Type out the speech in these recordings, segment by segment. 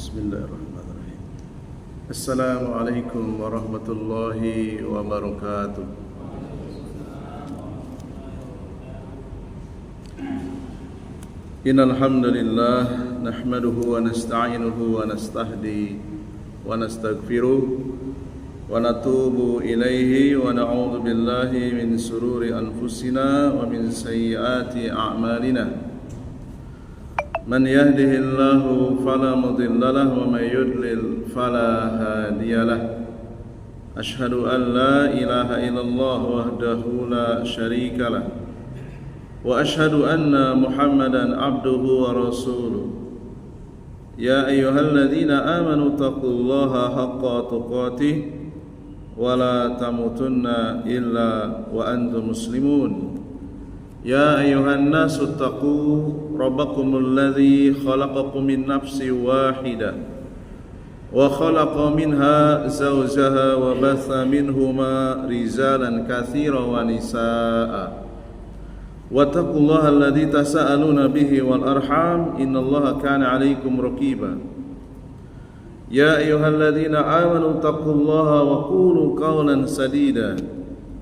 Bismillahirrahmanirrahim. Assalamualaikum warahmatullahi wabarakatuh. Innal hamdalillah nahmaduhu wa nasta'inuhu wa nastahdi wa nastaghfiruh wa natubu ilaihi wa na'udzu billahi min sururi anfusina wa min sayyiati a'malina. Man yahdihillahu fala mudilla lahu wa may yudlil fala hadiyalah. Ashhadu an la ilaha illallah wahdahu la syarika lah. Wa ashhadu anna Muhammadan abduhu wa rasuluh. Ya ayyuhalladzina amanu taqullaha haqqa tuqatih wa la tamutunna illa wa antum muslimun. Ya ayyuhan nasu taqu rabbakumul ladzi khalaqakum min nafsin wahidah wa khalaqa minha zawjaha wa batha minhuma rijalan katsiran wa nisaa'a wattaqullaha alladzi tasaaluna bihi wal arham innallaha kana 'alaikum raqiba. Ya ayyuhalladzina amanu taqullaha wa qulu qawlan sadida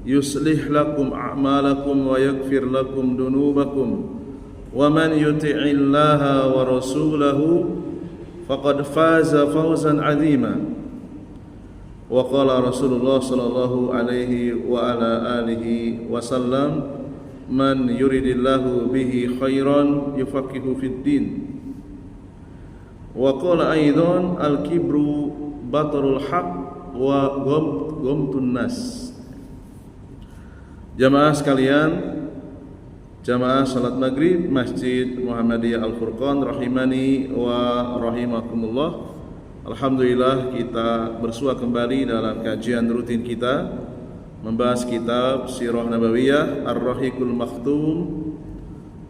yuslih lakum a'malakum wa yaghfir lakum dunubakum wa man yuti'illaha wa rasulahu faqad faza fawzan 'azima. Wa qala Rasulullah sallallahu alaihi wa ala alihi wasallam, man yuridillahu bihi khairan yufaqihu fid din. Wa qala aidan al-kibru batarul haq wa ghamtun nas. Jamaah sekalian, jamaah salat maghrib Masjid Muhammadiyah Al-Furqan rahimani wa rahimakumullah. Alhamdulillah kita bersua kembali dalam kajian rutin kita membahas kitab Sirah Nabawiyah Ar-Rahiqul Makhtum,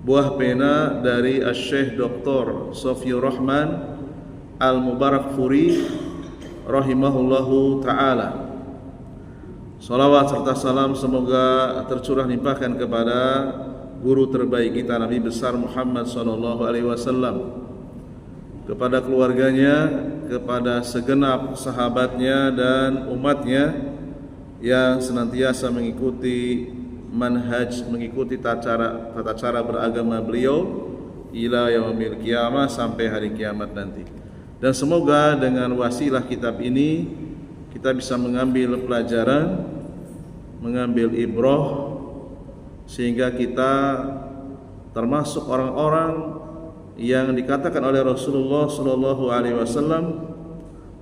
buah pena dari Asy-Syaikh Dr. Sofiyur Rahman Al-Mubarakfuri rahimahullahu ta'ala. Salawat serta salam semoga tercurah limpahkan kepada guru terbaik kita Nabi besar Muhammad sallallahu alaihi wasallam, kepada keluarganya, kepada segenap sahabatnya dan umatnya yang senantiasa mengikuti manhaj, mengikuti tata cara beragama beliau ila yaumil qiyamah, sampai hari kiamat nanti. Dan semoga dengan wasilah kitab ini kita bisa mengambil pelajaran, mengambil ibrah, sehingga kita termasuk orang-orang yang dikatakan oleh Rasulullah sallallahu alaihi wasallam,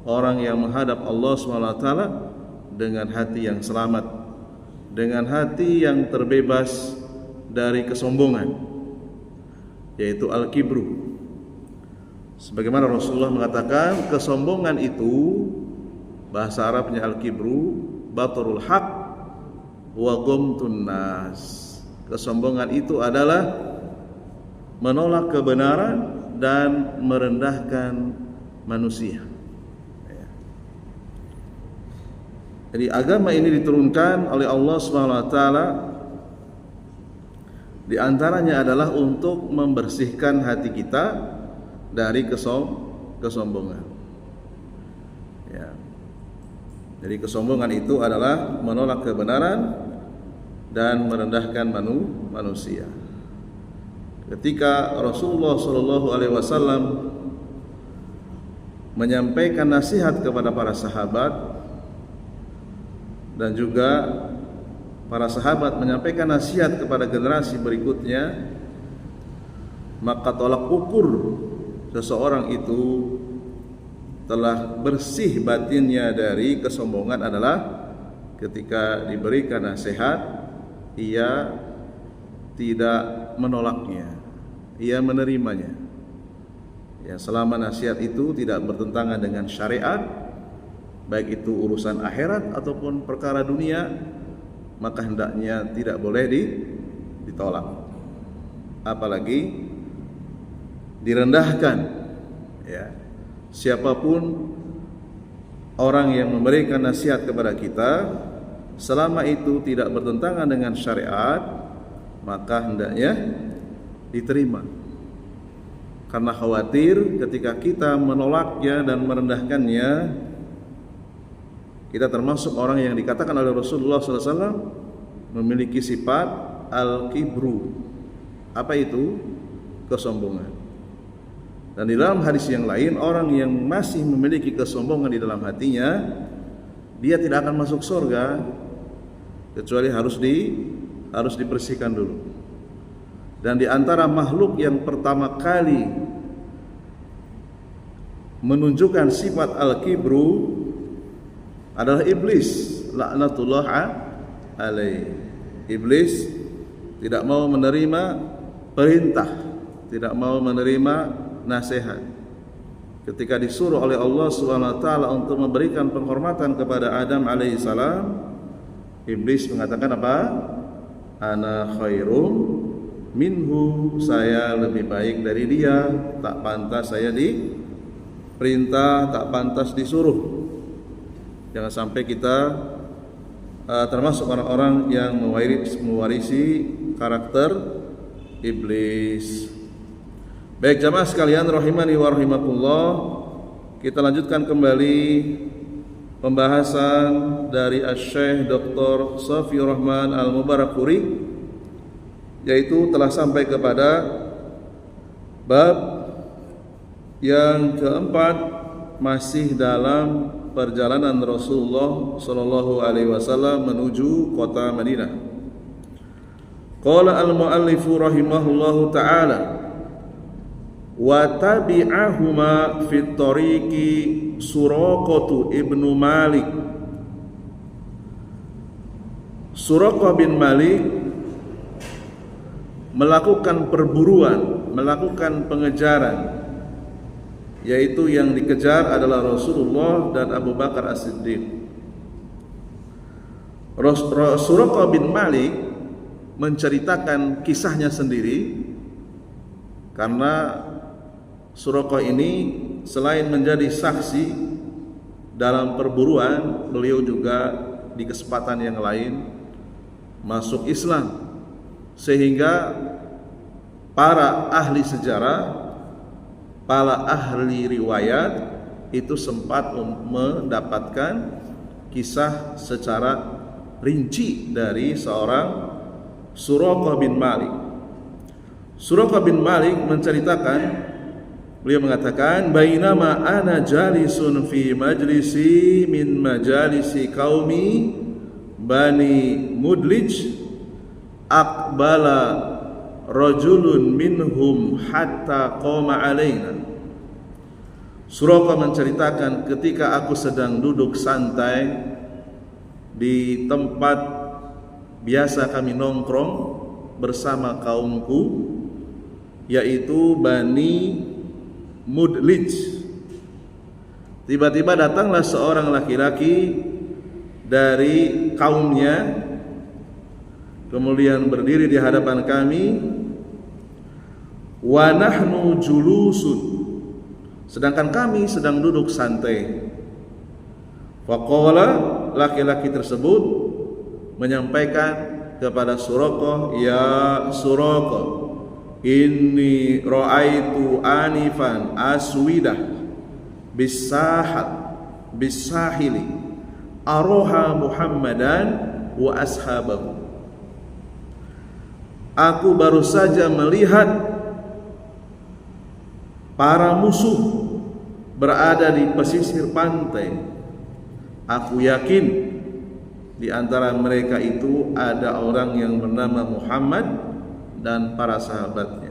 orang yang menghadap Allah Subhanahu wa taala dengan hati yang selamat, dengan hati yang terbebas dari kesombongan, yaitu al-kibru. Sebagaimana Rasulullah mengatakan, kesombongan itu bahasa Arabnya al-kibru batarul haq wa ghamtun nas. Kesombongan itu adalah menolak kebenaran dan merendahkan manusia. Jadi agama ini diturunkan oleh Allah Subhanahu wa taala, di antaranya adalah untuk membersihkan hati kita dari kesombongan. Ya. Jadi kesombongan itu adalah menolak kebenaran dan merendahkan manusia. Ketika Rasulullah sallallahu alaihi wasallam menyampaikan nasihat kepada para sahabat, dan juga para sahabat menyampaikan nasihat kepada generasi berikutnya, maka tolak ukur seseorang itu telah bersih batinnya dari kesombongan adalah ketika diberikan nasihat, ia tidak menolaknya, ia menerimanya. Ya, selama nasihat itu tidak bertentangan dengan syariat, baik itu urusan akhirat ataupun perkara dunia, maka hendaknya tidak boleh ditolak, apalagi direndahkan. Ya, siapapun orang yang memberikan nasihat kepada kita, selama itu tidak bertentangan dengan syariat, maka hendaknya diterima. karena khawatir ketika kita menolaknya dan merendahkannya, kita termasuk orang yang dikatakan oleh Rasulullah SAW memiliki sifat al-kibru. Apa itu? Kesombongan. Dan di dalam hadis yang lain, orang yang masih memiliki kesombongan di dalam hatinya, dia tidak akan masuk surga kecuali harus dibersihkan dulu. Dan di antara makhluk yang pertama kali menunjukkan sifat al-kibru adalah iblis, laknatullah alaih. Iblis tidak mau menerima perintah, tidak mau menerima nasihat. Ketika disuruh oleh Allah Subhanahu wa taala untuk memberikan penghormatan kepada Adam alaihissalam, iblis mengatakan apa? Ana khairum minhu, saya lebih baik dari dia, tak pantas saya diperintah, tak pantas disuruh. Jangan sampai kita termasuk orang-orang yang mewarisi karakter iblis. Baik jamaah sekalian rahimani wa rahimakumullah, kita lanjutkan kembali pembahasan dari Asy-Syaikh Dr. Shafiyur Rahman Al-Mubarakfuri, yaitu telah sampai kepada bab yang keempat, masih dalam perjalanan Rasulullah sallallahu alaihi wasallam menuju kota Madinah. Qala al-muallifu rahimahullahu ta'ala, wa tabi'ahuma fit tariqi Suraqatu ibnu Malik. Suraqah bin Malik melakukan perburuan, melakukan pengejaran, yaitu yang dikejar adalah Rasulullah dan Abu Bakar As-Siddiq. Suraqah bin Malik menceritakan kisahnya sendiri, karena Suraqah ini selain menjadi saksi dalam perburuan, beliau juga di kesempatan yang lain masuk Islam, sehingga para ahli sejarah, para ahli riwayat itu sempat mendapatkan kisah secara rinci dari seorang Suraqah bin Malik. Suraqah bin Malik menceritakan, beliau mengatakan, bainama ana jalisun fi majlisi min majalisi qaumi Bani Mudlij, aqbala rajulun minhum hatta qama alaina. Suraqah menceritakan, ketika aku sedang duduk santai di tempat biasa kami nongkrong bersama kaumku, yaitu Bani Mudlij. Tiba-tiba datanglah seorang laki-laki dari kaumnya, kemudian berdiri di hadapan kami. Wa nahnu julusun, sedangkan kami sedang duduk santai. Faqala, laki-laki tersebut menyampaikan kepada Suraqah, ya Suraqah, inni ra'aitu anifan aswidah bisahili aroha Muhammadan wa ashabahu. Aku baru saja melihat para musuh berada di pesisir pantai. Aku yakin di antara mereka itu ada orang yang bernama Muhammad dan para sahabatnya.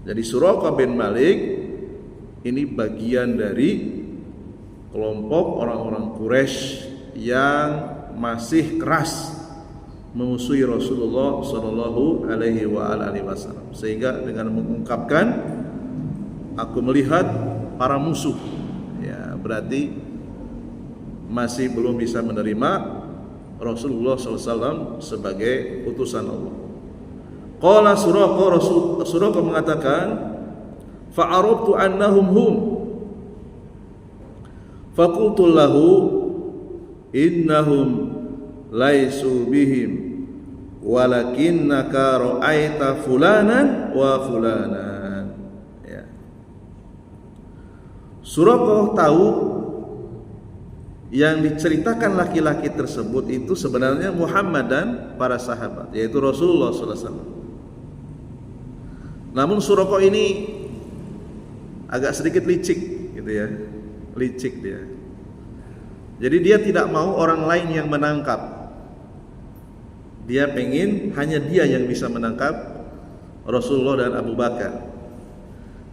Jadi Suraqah bin Malik ini bagian dari kelompok orang-orang Quraisy yang masih keras memusuhi Rasulullah sallallahu alaihi wasallam, sehingga dengan mengungkapkan aku melihat para musuh, ya berarti masih belum bisa menerima Rasulullah sallallahu alaihi wasallam sebagai utusan Allah. Qala Suraqah mengatakan, fa'arabtu annahum hum, faqultu lahu innahum laisu bihim walakinnaka ra'aita fulanan wa fulanan. Ya. Suraqah tahu yang diceritakan laki-laki tersebut itu sebenarnya Muhammad dan para sahabat, yaitu Rasulullah SAW. Namun Suraqah ini agak sedikit licik gitu ya, licik dia. Jadi dia tidak mau orang lain yang menangkap. Dia pengen hanya dia yang bisa menangkap Rasulullah dan Abu Bakar.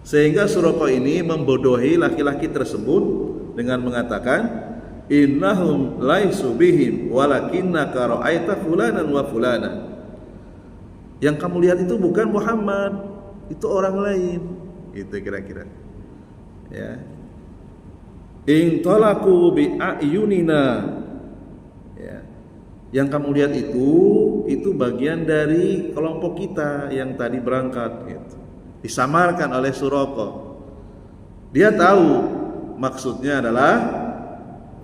Sehingga Suraqah ini membodohi laki-laki tersebut dengan mengatakan, innahum laisu bihim walakinnaka ra'aita fulanan wa fulana. Yang kamu lihat itu bukan Muhammad, itu orang lain. Itu kira-kira. Ya. In talaku bi ayunina. Ya. Yang kamu lihat itu bagian dari kelompok kita yang tadi berangkat gitu. Disamarkan oleh Suraqah. Dia tahu maksudnya adalah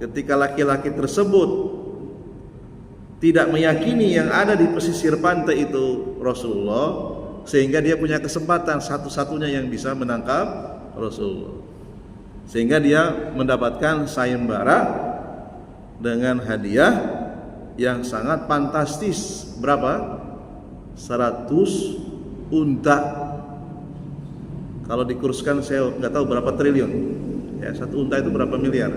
ketika laki-laki tersebut tidak meyakini yang ada di pesisir pantai itu Rasulullah, sehingga dia punya kesempatan satu-satunya yang bisa menangkap Rasulullah, sehingga dia mendapatkan sayembara dengan hadiah yang sangat fantastis. Berapa? 100 unta. Kalau dikurskan saya nggak tahu berapa triliun ya, 1 unta itu berapa miliar.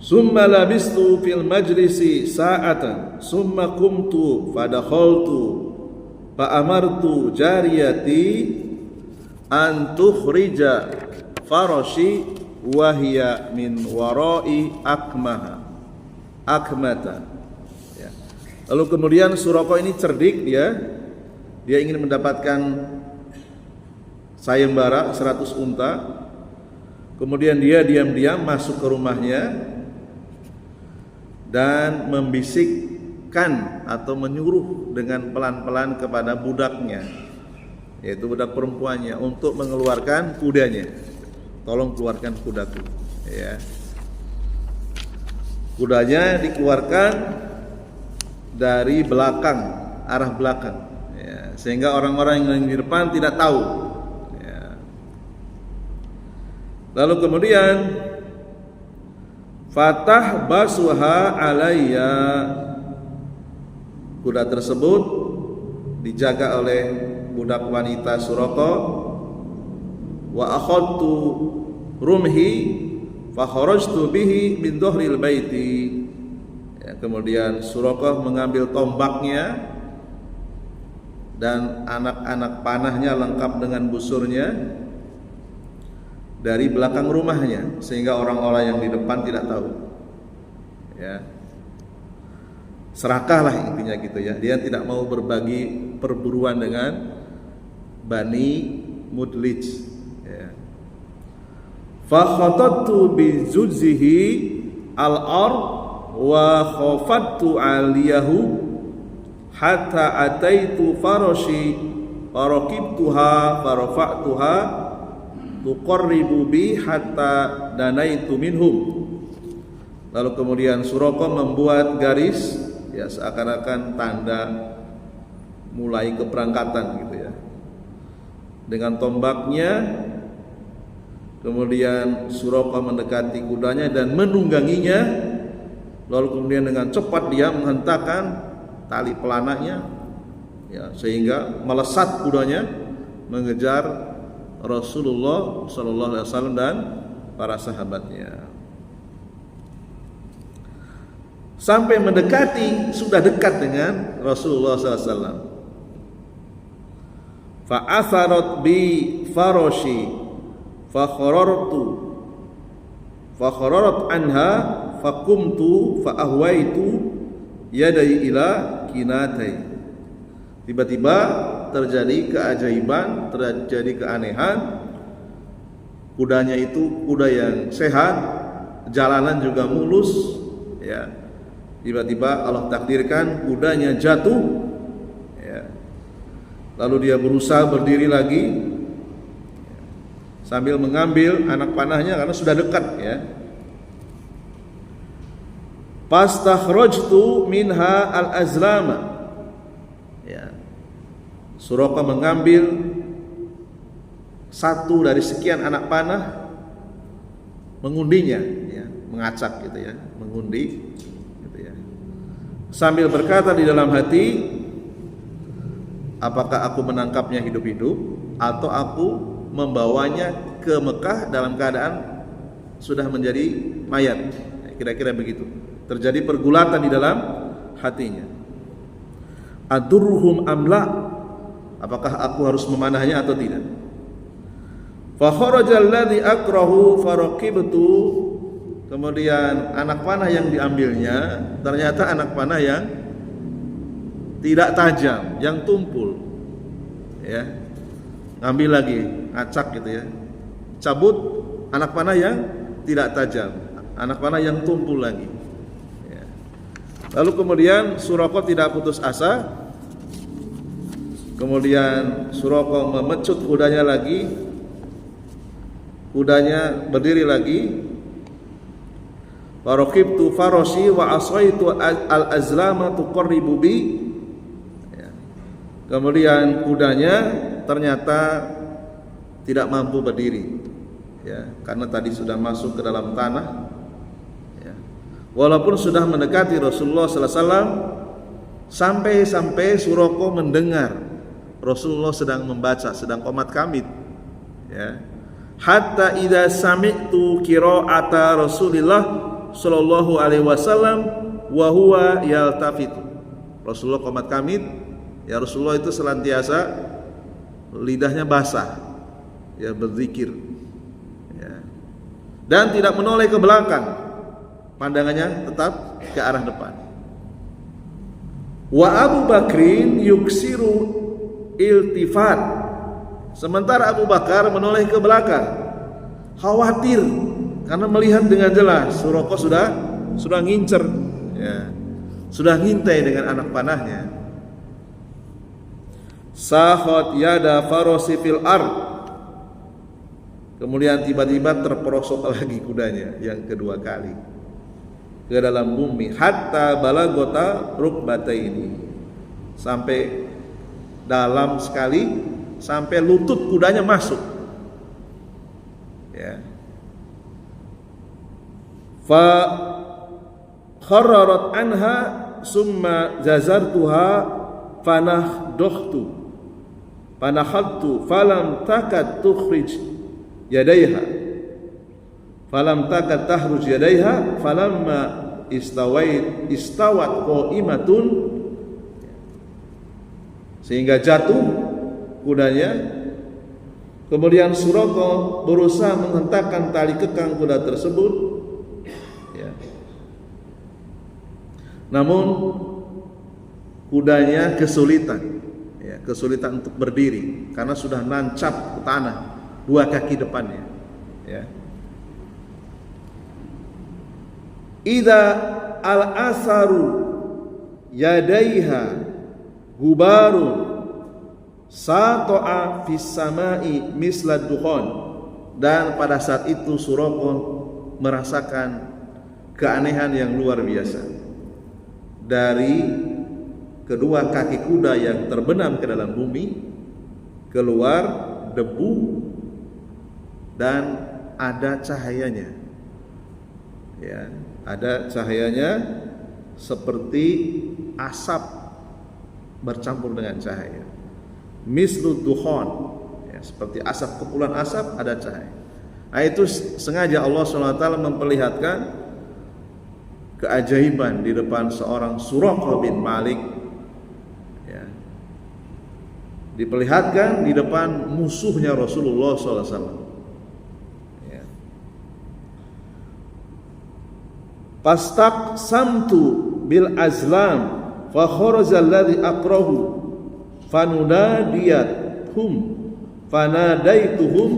Summa labistu fil majlisi sa'atan summa qumtu fadakhaltu fa amartu jariyati an tukhrija farashi wa hiya min wara'i akmata. Ya. Lalu kemudian Suraqah ini cerdik, dia ingin mendapatkan sayembara 100 unta. Kemudian dia diam-diam masuk ke rumahnya dan membisikkan atau menyuruh dengan pelan-pelan kepada budaknya, yaitu budak perempuannya, untuk mengeluarkan kudanya. Tolong keluarkan kudaku, ya. Kudanya dikeluarkan dari belakang, arah belakang, ya, sehingga orang-orang yang di depan tidak tahu, ya. Lalu kemudian fatah basuha alayya, kuda tersebut dijaga oleh budak wanita Suraqah. Wa akhadtu rumhi fa kharajtu bihi min dhahril baiti. Ya, kemudian Suraqah mengambil tombaknya dan anak-anak panahnya lengkap dengan busurnya dari belakang rumahnya, sehingga orang-orang yang di depan tidak tahu. Ya. Serakahlah intinya gitu ya. Dia tidak mau berbagi perburuan dengan Bani Mudlij. Ya. Fa khatattu bi zujzihi al-ard wa khafattu aliyahu hatta ataitu farashi faraqibtuha farafa'tuha tuqarribu bi hatta danaitu minhum. Lalu kemudian Suraqah membuat garis, ya, seakan-akan tanda mulai keberangkatan gitu ya, dengan tombaknya. Kemudian Suraqah mendekati kudanya dan menungganginya. Lalu kemudian dengan cepat dia menghentakkan tali pelananya, ya, sehingga melesat kudanya mengejar Rasulullah sallallahu alaihi wasallam dan para sahabatnya. Sampai mendekati, sudah dekat dengan Rasulullah sallallahu alaihi wasallam. Fa atharat bi farashi fa khararat anha fa qumtu fa ahwaitu yadai ila kinatai. Tiba-tiba terjadi keajaiban, terjadi keanehan. Kudanya itu kuda yang sehat, jalanan juga mulus, ya. Tiba-tiba Allah takdirkan kudanya jatuh, ya. Lalu dia berusaha berdiri lagi sambil mengambil anak panahnya karena sudah dekat, ya. Fastakhrajtu minha al-azlama. Ya. Suraqah mengambil satu dari sekian anak panah mengundinya, ya, mengacak gitu ya, mengundi gitu ya. Sambil berkata di dalam hati, apakah aku menangkapnya hidup-hidup atau aku membawanya ke Mekah dalam keadaan sudah menjadi mayat. Kira-kira begitu. Terjadi pergulatan di dalam hatinya. Adurruhum amla, apakah aku harus memanahnya atau tidak? Fa kharajal ladzi akrahu faraqibtu, kemudian anak panah yang diambilnya ternyata anak panah yang tidak tajam, yang tumpul. Ya. Ngambil lagi, acak gitu ya. Cabut anak panah yang tidak tajam, anak panah yang tumpul lagi. Ya. Lalu kemudian Suraqah tidak putus asa. Kemudian Suraqah memecut kudanya lagi. Kudanya berdiri lagi. Faraqibtu farasi wa asaitu al-azlama tuqarribu bi. Ya. Kemudian kudanya ternyata tidak mampu berdiri, ya, karena tadi sudah masuk ke dalam tanah. Ya. Walaupun sudah mendekati Rasulullah Sallallahu Alaihi Wasallam, sampai Suraqah mendengar Rasulullah sedang membaca, sedang qomat kamit. Ya. Hatta idza sami'tu qira'ata Rasulillah Sallallahu Alaihi Wasallam wa huwa yaltafitu. Rasulullah qomat kamit, ya, Rasulullah itu senantiasa lidahnya basah, ya, berzikir, ya, dan tidak menoleh ke belakang, pandangannya tetap ke arah depan. Wa Abu Bakrin yuksiru iltifat, sementara Abu Bakar menoleh ke belakang, khawatir karena melihat dengan jelas Suraqah sudah ngincer, ya, sudah ngintai dengan anak panahnya. Sahot yada farosi fil ard, kemudian tiba-tiba terperosok lagi kudanya yang kedua kali ke dalam bumi. Hatta balagota rukbataini, sampai dalam sekali, sampai lutut kudanya masuk. Ya. Fa kharrarat anha summa jazartuha fanahdohtu fanahadtu falam takad tukhrij yadaiha falam takad tahruj yadaiha falamma istawat qaimatun, sehingga jatuh kudanya. Kemudian Suraqah berusaha menghentakkan tali kekang kuda tersebut, ya. Namun kudanya kesulitan, ya, kesulitan untuk berdiri karena sudah nancap ke tanah dua kaki depannya, ya. Idza al-asaru yadaiha gubarun sato'a fis samai misla dukhon, dan pada saat itu Suraqah merasakan keanehan yang luar biasa. Dari kedua kaki kuda yang terbenam ke dalam bumi keluar debu dan ada cahayanya, ya, ada cahayanya seperti asap bercampur dengan cahaya, mislu dukhon, ya, seperti asap, kepulan asap ada cahaya. Nah, itu sengaja Allah SWT memperlihatkan keajaiban di depan seorang Suraqah bin Malik, ya, diperlihatkan di depan musuhnya Rasulullah SAW. Ya. Pastak samtu bil azlam fa kharaja alladhi aqrahu fanudadiyathum fanadaituhum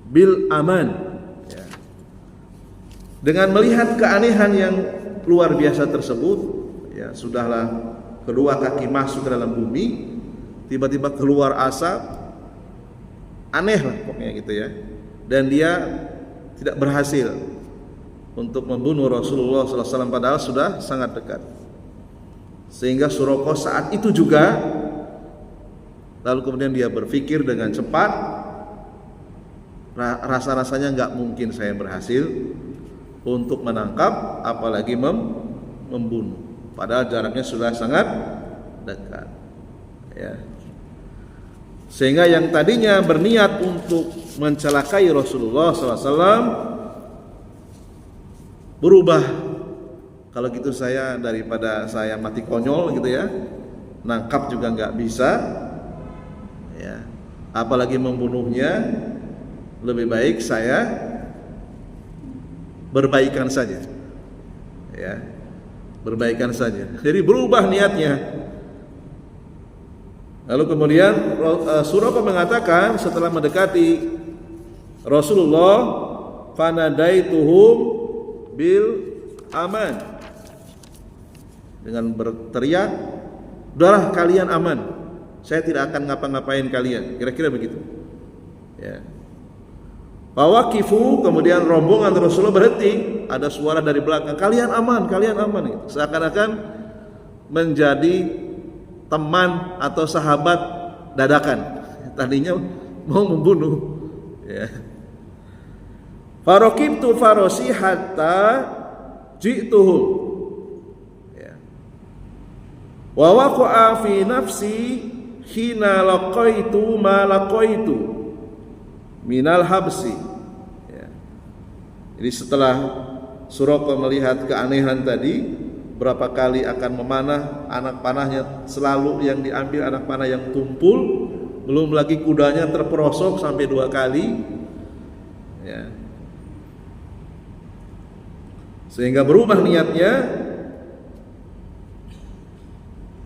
bil aman. Dengan melihat keanehan yang luar biasa tersebut, ya, sudahlah kedua kaki masuk ke dalam bumi, tiba-tiba keluar asap, aneh lah pokoknya gitu ya. Dan dia tidak berhasil untuk membunuh Rasulullah SAW padahal sudah sangat dekat. Sehingga Suraqah saat itu juga lalu kemudian dia berpikir dengan cepat, rasa-rasanya nggak mungkin saya berhasil untuk menangkap, apalagi membunuh. Padahal jaraknya sudah sangat dekat. Ya. Sehingga yang tadinya berniat untuk mencelakai Rasulullah SAW berubah. Kalau gitu daripada saya mati konyol gitu ya, nangkap juga nggak bisa, ya, apalagi membunuhnya, lebih baik saya berbaikan saja, ya, berbaikan saja. Jadi berubah niatnya. Lalu kemudian Suraqah mengatakan setelah mendekati Rasulullah, fanadaituhum bil aman, dengan berteriak, udahlah kalian aman, saya tidak akan ngapa-ngapain kalian, kira-kira begitu. Ya. Fawaqifu, kemudian rombongan Rasulullah berhenti, ada suara dari belakang, kalian aman gitu. Seakan-akan menjadi teman atau sahabat dadakan, tadinya mau membunuh, ya. Faraqibtu farosi hatta ji'tuhum, ya. Wa waqa'a fi nafsi hina laqaitu ma laqaitu minal habsi, ya. Jadi setelah Suraqah melihat keanehan tadi, berapa kali akan memanah, anak panahnya selalu yang diambil anak panah yang tumpul, belum lagi kudanya terperosok sampai 2 kali, ya. Sehingga berubah niatnya,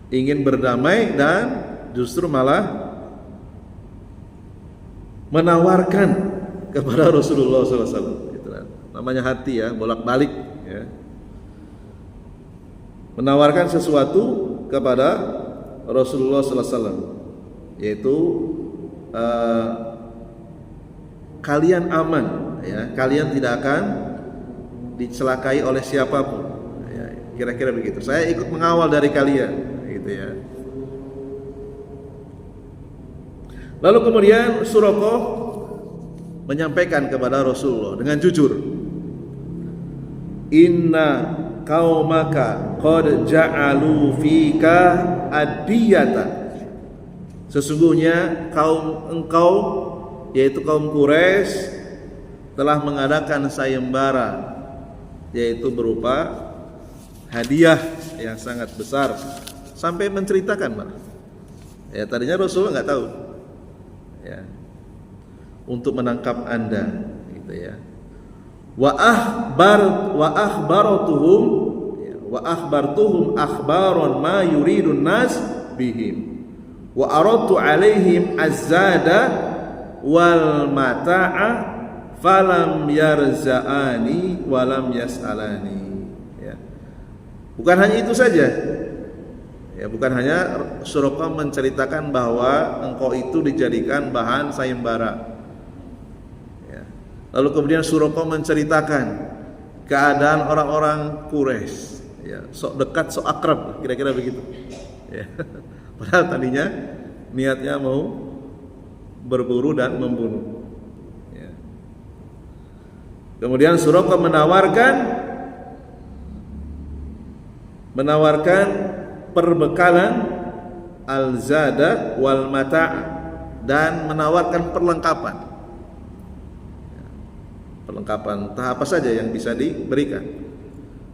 ingin berdamai dan justru malah menawarkan kepada Rasulullah SAW. Gitu kan. Namanya hati ya, bolak-balik, ya. Menawarkan sesuatu kepada Rasulullah SAW, yaitu kalian aman, ya, kalian tidak akan dicelakai oleh siapapun, ya, kira-kira begitu. Saya ikut mengawal dari kalian, gitu ya. Lalu kemudian Suraqah menyampaikan kepada Rasulullah dengan jujur, inna qaumaka qad ja'alu fika adiyatan, sesungguhnya kaum engkau, yaitu kaum Quraisy, telah mengadakan sayembara, yaitu berupa hadiah yang sangat besar, sampai menceritakan malah, ya, tadinya Rasulullah nggak tahu, ya, untuk menangkap Anda, gitu ya. Wa akhbartuhum akhbaron ma yuridun nas bihim wa aradtu alaihim azzada wal mata'a falam yarza'ani walam yas'alani, ya. Bukan hanya itu saja, ya, bukan hanya Suraqah menceritakan bahwa engkau itu dijadikan bahan sayembara. Lalu kemudian Suraqah menceritakan keadaan orang-orang Quraisy, ya, sok dekat, sok akrab, kira-kira begitu, ya. Padahal tadinya niatnya mau berburu dan membunuh, ya. Kemudian Suraqah menawarkan perbekalan al-zada wal mata', dan menawarkan perlengkapan entah apa saja yang bisa diberikan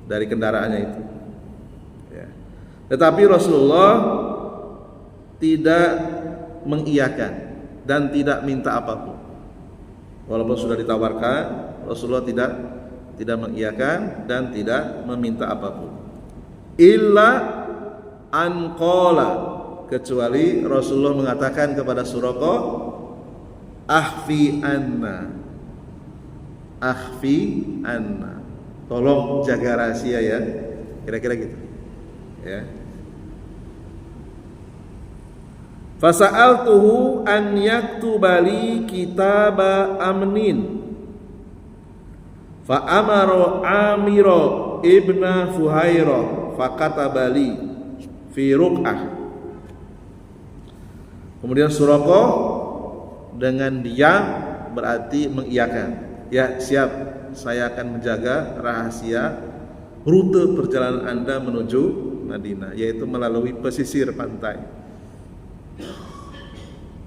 dari kendaraannya itu, ya. Tetapi Rasulullah tidak mengiyakan dan tidak minta apapun. Walaupun sudah ditawarkan, Rasulullah tidak mengiyakan dan tidak meminta apapun. Illa an qala, kecuali Rasulullah mengatakan kepada Suraqah, akhfi anna, tolong jaga rahasia, ya, kira-kira gitu, ya. Fasa'altuhu an yaktubali kitaba amnin fa amara Amira ibna Fuhairah fakatabali fi ruq'ah Kemudian Suraqah dengan diam berarti mengiyakan. Ya, siap, saya akan menjaga rahasia rute perjalanan Anda menuju Madinah, yaitu melalui pesisir pantai.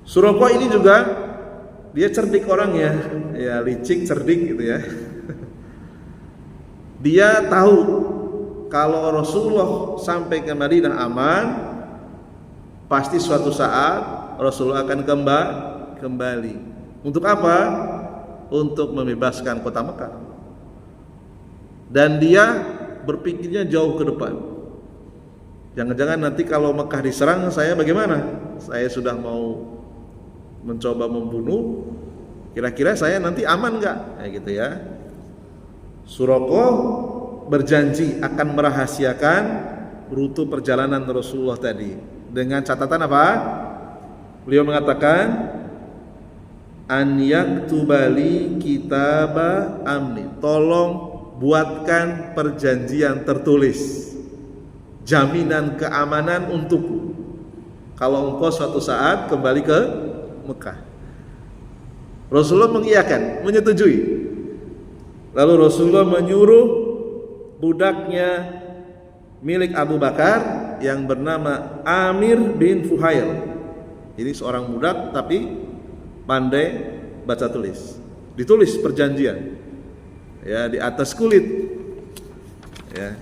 Suraqah ini juga dia cerdik orangnya, ya licik, cerdik gitu ya. Dia tahu kalau Rasulullah sampai ke Madinah aman, pasti suatu saat Rasulullah akan kembali. Untuk apa? Untuk membebaskan kota Mekah. Dan dia berpikirnya jauh ke depan. Jangan-jangan nanti kalau Mekah diserang, saya bagaimana? Saya sudah mau mencoba membunuh, kira-kira saya nanti aman nggak? Kayak gitu ya. Suraqah berjanji akan merahasiakan rute perjalanan Rasulullah tadi dengan catatan apa? Beliau mengatakan an yaktubali kitaba amni, tolong buatkan perjanjian tertulis, jaminan keamanan untukku kalau engkau suatu saat kembali ke Mekah. Rasulullah mengiyakan, menyetujui. Lalu Rasulullah menyuruh budaknya milik Abu Bakar yang bernama Amir bin Fuhail. Ini seorang budak tapi pandai baca tulis. Ditulis perjanjian, ya, di atas kulit, ya.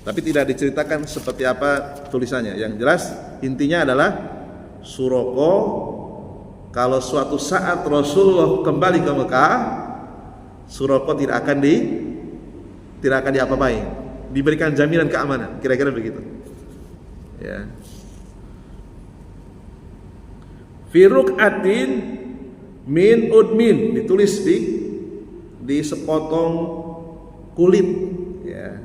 Tapi tidak diceritakan seperti apa tulisannya. Yang jelas intinya adalah Suraqah kalau suatu saat Rasulullah kembali ke Mekah, Suraqah tidak akan diapa-apain, diberikan jaminan keamanan, kira-kira begitu. Ya. Fi ruq'atin min udmin, ditulis di sepotong kulit, ya.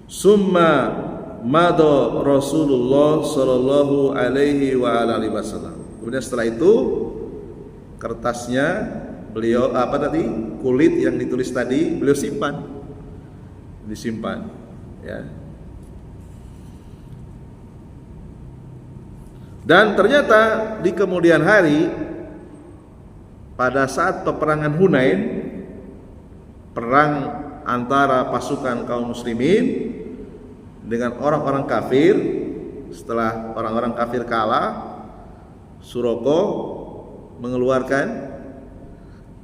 Summa mada Rasulullah sallallahu alaihi wa alihi wasallam. Kemudian setelah itu kertasnya beliau kulit yang ditulis tadi beliau disimpan, ya. Dan ternyata di kemudian hari pada saat peperangan Hunain, perang antara pasukan kaum muslimin dengan orang-orang kafir, setelah orang-orang kafir kalah, Suraqah mengeluarkan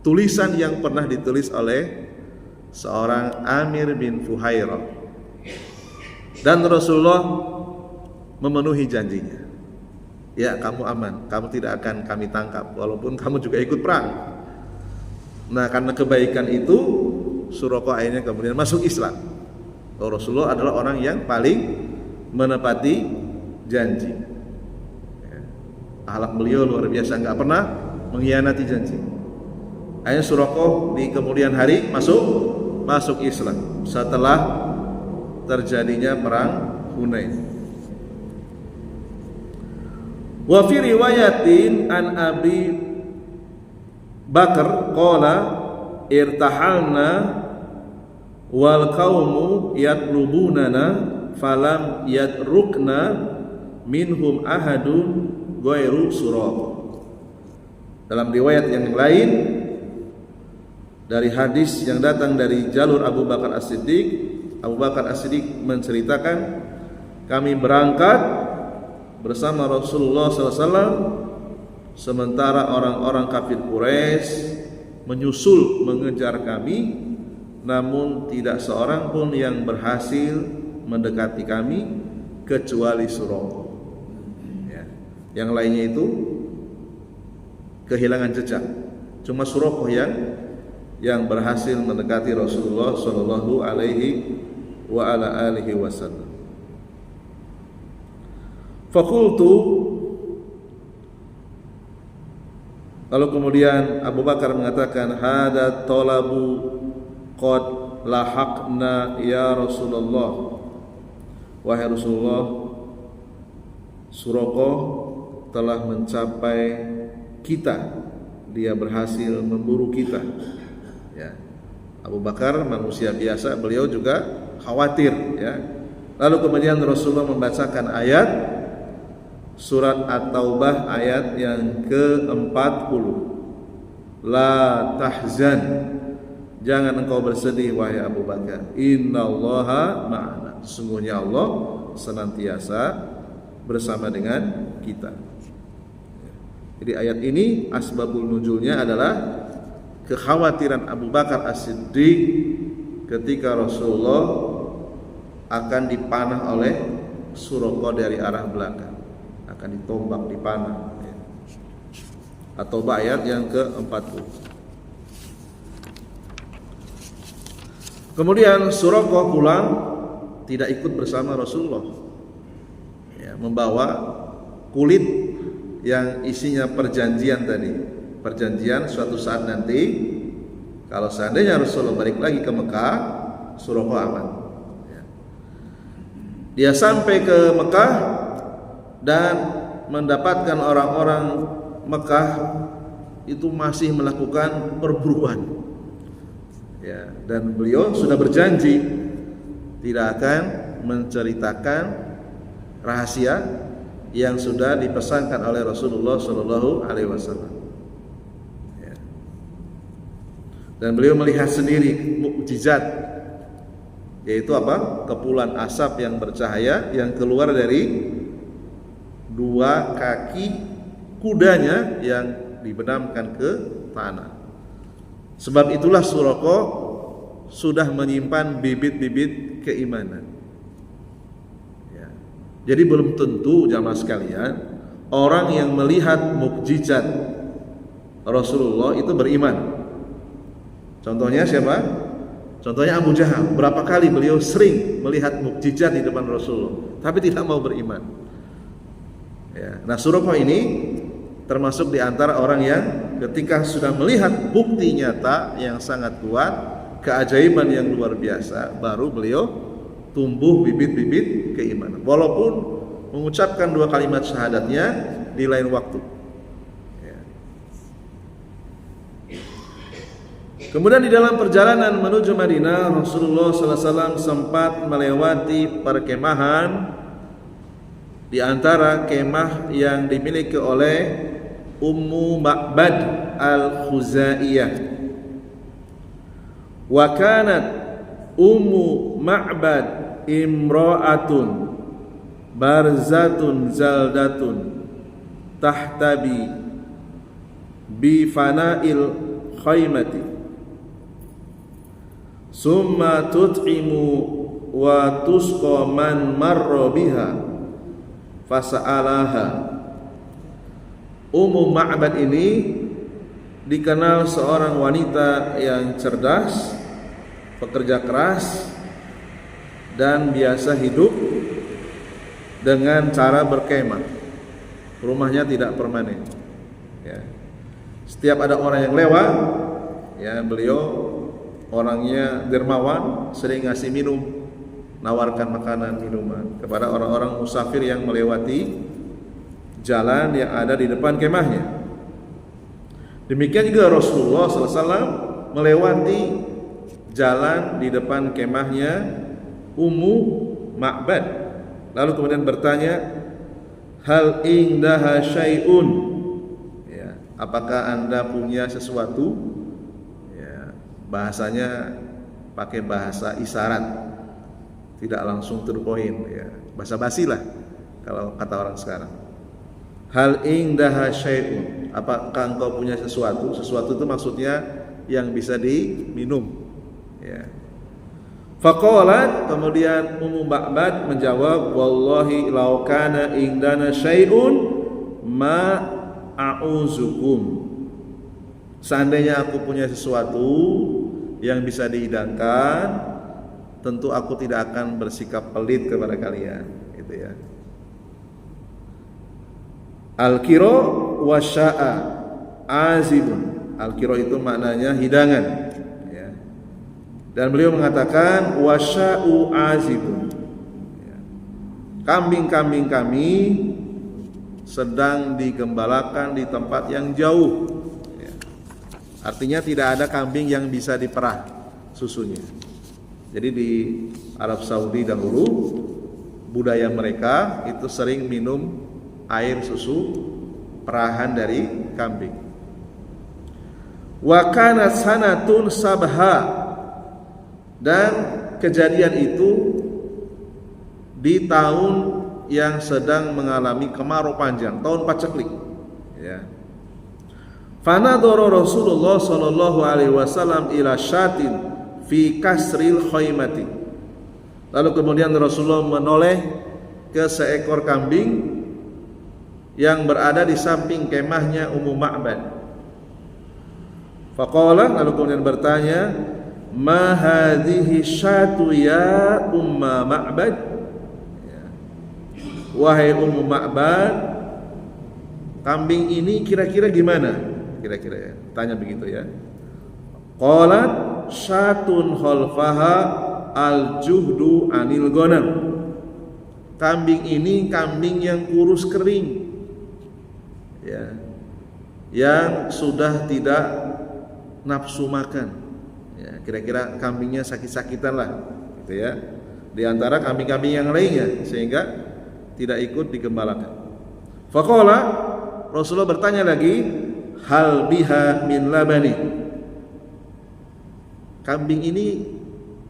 tulisan yang pernah ditulis oleh seorang Amir bin Fuhairah, dan Rasulullah memenuhi janjinya. Ya, kamu aman, kamu tidak akan kami tangkap walaupun kamu juga ikut perang. Nah, karena kebaikan itu Suraqah akhirnya kemudian masuk Islam. Rasulullah adalah orang yang paling menepati janji. Akhlak beliau luar biasa, nggak pernah mengkhianati janji. Akhirnya Suraqah di kemudian hari masuk Islam setelah terjadinya perang Hunain. Wa fi riwayatin an Abi Bakar qala irtahalna wal qaumu yatlubunana falam yadrukna minhum ahadun ghairu Suraqah. Dalam riwayat yang lain dari hadis yang datang dari jalur Abu Bakar As-Siddiq, Abu Bakar As-Siddiq menceritakan, kami berangkat bersama Rasulullah SAW sementara orang-orang kafir Quraisy menyusul mengejar kami, namun tidak seorang pun yang berhasil mendekati kami kecuali Suraqah. Ya. Yang lainnya itu kehilangan jejak. Cuma Suraqah yang berhasil mendekati Rasulullah sallallahu alaihi wa ala alihi wasallam. Fakultu, lalu kemudian Abu Bakar mengatakan, hada talabu qad lahaqna ya Rasulullah. Wahai Rasulullah, Suraqah telah mencapai kita, dia berhasil memburu kita. Ya. Abu Bakar manusia biasa, beliau juga khawatir, ya. Lalu kemudian Rasulullah membacakan ayat Surat At-Taubah ayat yang ke-40. La tahzan, jangan engkau bersedih wahai Abu Bakar. Innallaha ma'ana, sesungguhnya Allah senantiasa bersama dengan kita. Jadi ayat ini asbabul nuzulnya adalah kekhawatiran Abu Bakar As-Siddiq ketika Rasulullah akan dipanah oleh Suraqah dari arah belakang, akan ditombak, dipanah. At-Taubah ayat yang ke-40. Kemudian Suraqah pulang tidak ikut bersama Rasulullah, membawa kulit yang isinya perjanjian tadi. Perjanjian suatu saat nanti kalau seandainya Rasulullah balik lagi ke Mekah, Suraqah aman. Dia sampai ke Mekah dan mendapatkan orang-orang Mekah itu masih melakukan perburuan. Dan beliau sudah berjanji tidak akan menceritakan rahasia yang sudah dipesankan oleh Rasulullah Shallallahu Alaihi Wasallam. Dan beliau melihat sendiri mukjizat, yaitu apa? Kepulan asap yang bercahaya yang keluar dari dua kaki kudanya yang dibenamkan ke tanah. Sebab itulah Suraqah sudah menyimpan bibit-bibit keimanan. Jadi belum tentu jamaah sekalian orang yang melihat mukjizat Rasulullah itu beriman. Contohnya siapa? Contohnya Abu Jahal. Berapa kali beliau sering melihat mukjizat di depan Rasulullah, tapi tidak mau beriman. Nah, Suraqah ini termasuk di antara orang yang ketika sudah melihat bukti nyata yang sangat kuat, keajaiban yang luar biasa, baru beliau tumbuh bibit-bibit keimanan. Walaupun mengucapkan dua kalimat syahadatnya di lain waktu. Kemudian di dalam perjalanan menuju Madinah, Rasulullah SAW sempat melewati perkemahan, di antara kemah yang dimiliki oleh Ummu Ma'bad Al-Khuzaiyah. Wa kanat Ummu Ma'bad imra'atun barzatun zaldatun tahtabi bi fana'il khaymati summa tut'imu wa tusqa man marra biha fasa'alaha. Ummu Ma'bad ini dikenal seorang wanita yang cerdas, pekerja keras, dan biasa hidup dengan cara berkemah. Rumahnya tidak permanen. Setiap ada orang yang lewat, beliau orangnya dermawan, sering ngasih minum, nawarkan makanan, minuman kepada orang-orang musafir yang melewati jalan yang ada di depan kemahnya. Demikian juga Rasulullah SAW melewati jalan di depan kemahnya Ummu Ma'bad, lalu kemudian bertanya, hal indaha syai'un, apakah anda punya sesuatu? Bahasanya pakai bahasa isyarat, tidak langsung to the point, bahasa basi lah kalau kata orang sekarang. Hal indaha syai'un, apakah engkau punya sesuatu? Sesuatu itu maksudnya yang bisa diminum. Faqalat, kemudian Ummu Ma'bad menjawab, wallahi law kana indana syai'un ma a'uzukum. Seandainya aku punya sesuatu yang bisa dihidangkan, tentu aku tidak akan bersikap pelit kepada kalian, gitu ya. Al-kiro wasya'a azibun. Al-kiro itu maknanya hidangan, dan beliau mengatakan wasya'u azibun, kambing-kambing kami sedang digembalakan di tempat yang jauh. Artinya tidak ada kambing yang bisa diperah susunya. Jadi di Arab Saudi dahulu budaya mereka itu sering minum air susu perahan dari kambing. Wa kana sanatun sabha, dan kejadian itu di tahun yang sedang mengalami kemarau panjang, tahun paceklik, ya. Fanadhara Rasulullah sallallahu alaihi wasallam ila syatin fi kasril khaymati. Lalu kemudian Rasulullah menoleh ke seekor kambing yang berada di samping kemahnya Ummu Ma'bad. Faqala, lalu kemudian bertanya, "Ma hadhihi syatu ya Umma Ma'bad?" Ya. Wahai Ummu Ma'bad, kambing ini kira-kira gimana? Kira-kira ya, tanya begitu ya. Qalat syatun khalfaha al-juhdu anil ghanam. Kambing ini kambing yang kurus kering, ya, yang sudah tidak nafsu makan, ya, kira-kira kambingnya sakit-sakitan lah, gitu ya, di antara kambing-kambing yang lainnya, sehingga tidak ikut digembalakan. Faqala, Rasulullah bertanya lagi, hal biha min labani, kambing ini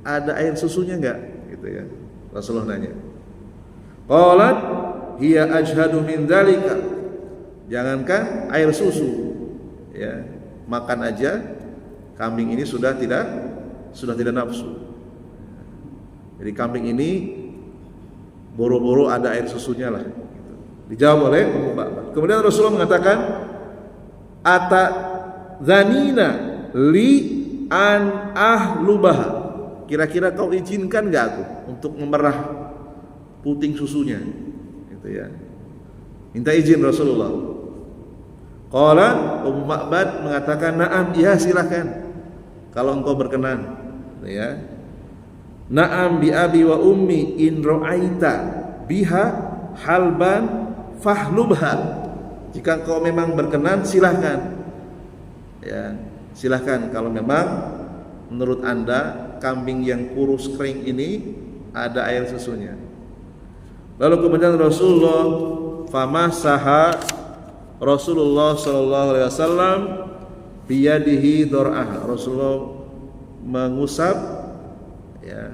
ada air susunya enggak, gitu ya. Rasulullah nanya. Qalat hiya ajhadu min dzalika, jangankan air susu, ya, makan aja kambing ini sudah tidak nafsu. Jadi kambing ini boro-boro ada air susunya lah, gitu. Dijawab oleh Ummu Ma'bad. Kemudian Rasulullah mengatakan, ata zanina li an ahlubaha, kira-kira kau izinkan gak aku untuk memerah puting susunya, gitu ya. Minta izin Rasulullah. Qala, Ummu Ma'bad mengatakan, na'am, iya silakan kalau engkau berkenan, gitu ya. Na'am bi abi wa ummi in ra'aita biha halban fahlubha, jika engkau memang berkenan silahkan, ya, silahkan kalau memang menurut Anda kambing yang kurus kering ini ada air susunya. Lalu kemudian Rasulullah famasaha Rasulullah sallallahu alaihi wasallam biyadihi dor'ah. Rasulullah mengusap, ya,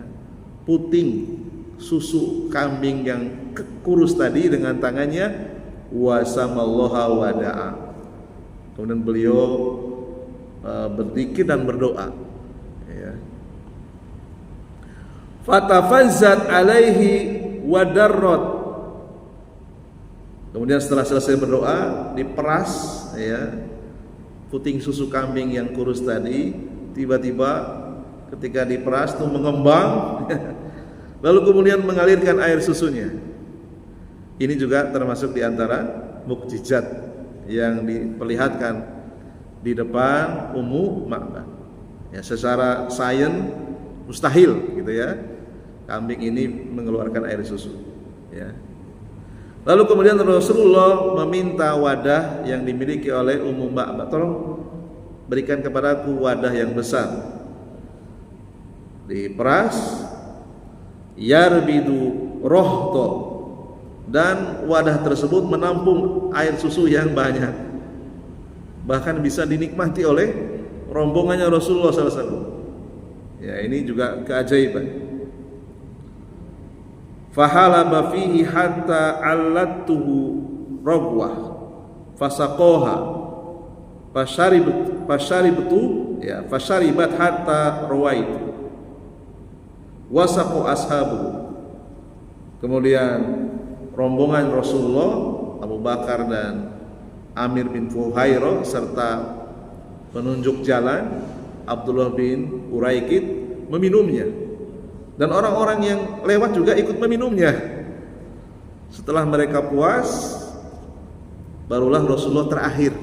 puting susu kambing yang kurus tadi dengan tangannya, wasamallaha wada'a. Kemudian beliau berzikir dan berdoa, ya. Fatafazzat alaihi wadarrat. Kemudian setelah selesai berdoa, diperas, ya, puting susu kambing yang kurus tadi. Tiba-tiba ketika diperas itu mengembang lalu kemudian mengalirkan air susunya. Ini juga termasuk di antara mukjizat yang diperlihatkan di depan Ummu Ma'bad. Ya, secara sains mustahil, gitu ya, kambing ini mengeluarkan air susu, ya. Lalu kemudian Rasulullah meminta wadah yang dimiliki oleh Ummu Ma'bad, tolong berikan kepadaku wadah yang besar. Diperas, yarbidu rohto, dan wadah tersebut menampung air susu yang banyak, bahkan bisa dinikmati oleh rombongannya Rasulullah SAW. Ya, ini juga keajaiban. Fahalaba fihi hatta allattuhu ragwah fasaqoha fasharibat hatta rawaitu wasaqu ashabu. Kemudian rombongan Rasulullah, Abu Bakar dan Amir bin Fuhairah serta penunjuk jalan Abdullah bin Uraikid meminumnya, dan orang-orang yang lewat juga ikut meminumnya. Setelah mereka puas, barulah Rasulullah terakhir,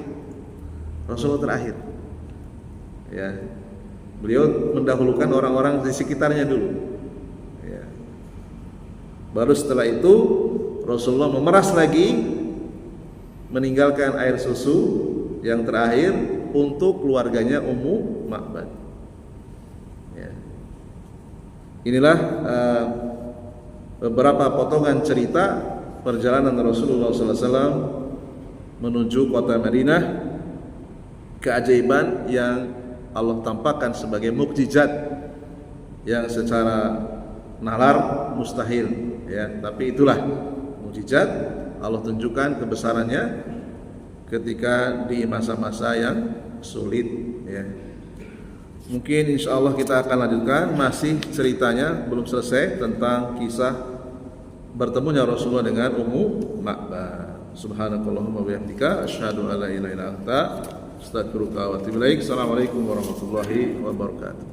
ya. Beliau mendahulukan orang-orang di sekitarnya dulu, ya. Baru setelah itu Rasulullah memeras lagi, meninggalkan air susu yang terakhir untuk keluarganya Ummu Ma'bad, ya. Inilah beberapa potongan cerita perjalanan Rasulullah SAW menuju kota Madinah, keajaiban yang Allah tampakkan sebagai mukjizat yang secara nalar mustahil, ya, tapi itulah mukjizat Allah tunjukkan kebesarannya ketika di masa-masa yang sulit, ya. Mungkin insya Allah kita akan lanjutkan, masih ceritanya belum selesai tentang kisah bertemunya Rasulullah dengan Ummu Ma'bad. Subhanakallahumma wa bihamdika asyhadu an la ilaha illa anta astaghfiruka wa atubu ilaik. Assalamualaikum warahmatullahi wabarakatuh.